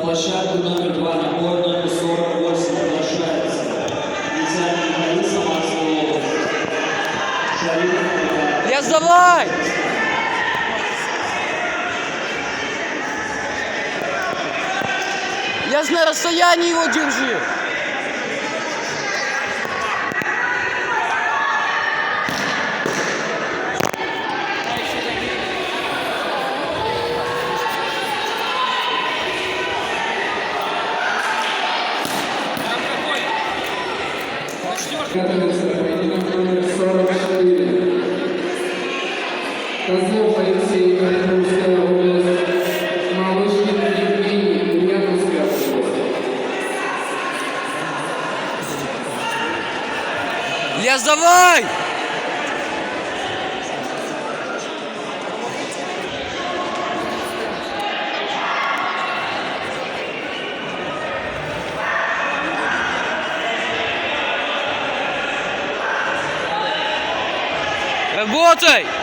площадку номер 2 набор номер 48 приглашается. Инициатор Михаил, Самарская область. Шарипов. Лес, давай! Я на расстоянии его держи. Готовится поединок номер 44. Козлов Алексей, Калининская область. Малышкин Евгений, Ульяновская область. Лес, давай! Работай!